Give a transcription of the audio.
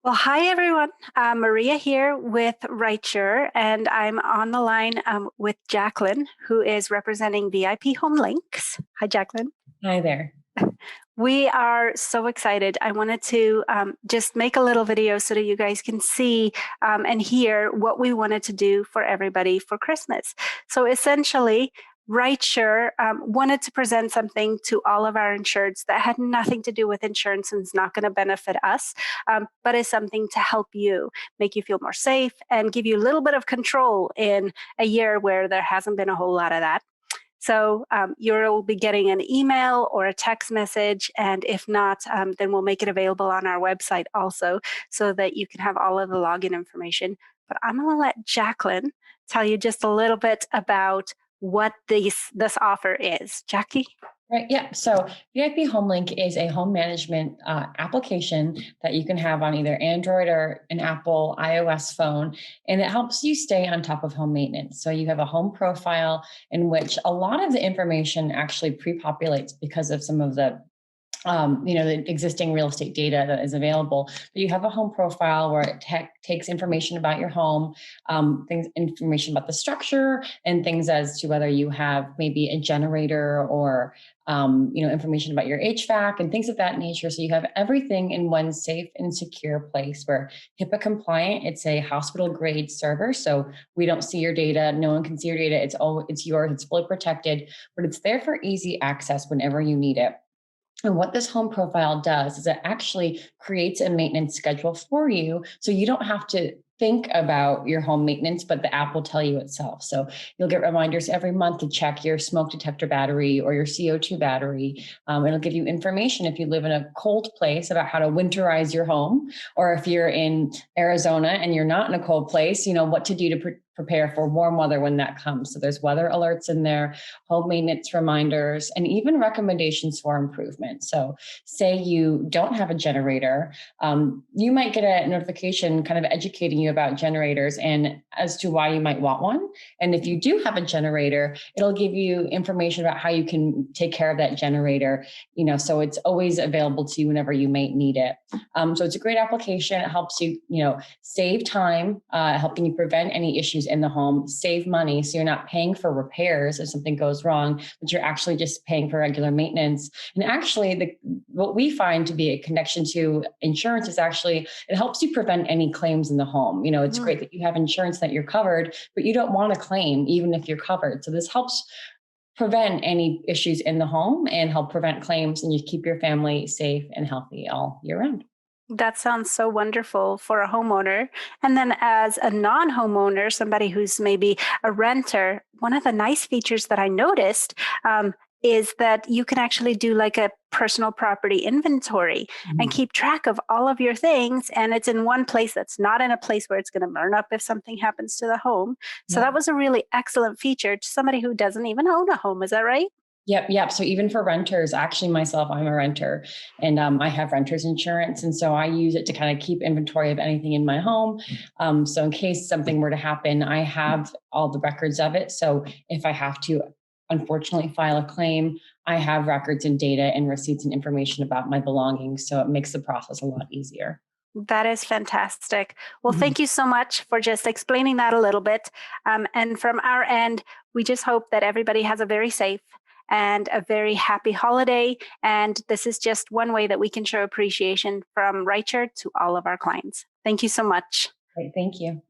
Well, hi everyone. Maria here with Rightsure, and I'm on the line with Jacqueline, who is representing vipHomeLinks. Hi, Jacqueline. Hi there. We are so excited. I wanted to just make a little video so that you guys can see and hear what we wanted to do for everybody for Christmas. So essentially, Rightsure wanted to present something to all of our insureds that had nothing to do with insurance and is not going to benefit us, but is something to help you, make you feel more safe, and give you a little bit of control in a year where there hasn't been a whole lot of that. So you'll be getting an email or a text message, and if not, then we'll make it available on our website also so that you can have all of the login information. But I'm going to let Jacqueline tell you just a little bit about what this offer is. Jackie? Right. Yeah. So vipHomeLink is a home management application that you can have on either Android or an Apple iOS phone, and it helps you stay on top of home maintenance. So you have a home profile in which a lot of the information actually pre-populates because of some of the the existing real estate data that is available. But you have a home profile where it takes information about your home, information about the structure, and things as to whether you have maybe a generator or information about your HVAC and things of that nature. So you have everything in one safe and secure place where HIPAA compliant. It's a hospital grade server, so we don't see your data. No one can see your data. It's yours. It's fully protected, but it's there for easy access whenever you need it. And what this home profile does is it actually creates a maintenance schedule for you. So you don't have to think about your home maintenance, but the app will tell you itself. So you'll get reminders every month to check your smoke detector battery or your CO2 battery. It'll give you information if you live in a cold place about how to winterize your home, or if you're in Arizona and you're not in a cold place, what to do to prepare for warm weather when that comes. So there's weather alerts in there, home maintenance reminders, and even recommendations for improvement. So say you don't have a generator, you might get a notification kind of educating you about generators and as to why you might want one. And if you do have a generator, it'll give you information about how you can take care of that generator, so it's always available to you whenever you may need it. So it's a great application. It helps you, save time, helping you prevent any issues in the home, save money. So you're not paying for repairs if something goes wrong, but you're actually just paying for regular maintenance. And actually what we find to be a connection to insurance is actually, it helps you prevent any claims in the home. It's great that you have insurance that you're covered, but you don't want to claim even if you're covered. So this helps prevent any issues in the home and help prevent claims, and you keep your family safe and healthy all year round. That sounds so wonderful for a homeowner. And then as a non-homeowner, somebody who's maybe a renter, one of the nice features that I noticed is that you can actually do like a personal property inventory and keep track of all of your things. And it's in one place that's not in a place where it's going to burn up if something happens to the home. So that was a really excellent feature to somebody who doesn't even own a home. Is that right? Yep. So even for renters, actually myself, I'm a renter and I have renter's insurance. And so I use it to kind of keep inventory of anything in my home. So in case something were to happen, I have all the records of it. So if I have to, unfortunately, file a claim, I have records and data and receipts and information about my belongings. So it makes the process a lot easier. That is fantastic. Well, thank you so much for just explaining that a little bit. And from our end, we just hope that everybody has a very safe and a very happy holiday. And this is just one way that we can show appreciation from Rightsure to all of our clients. Thank you so much. Great. Thank you.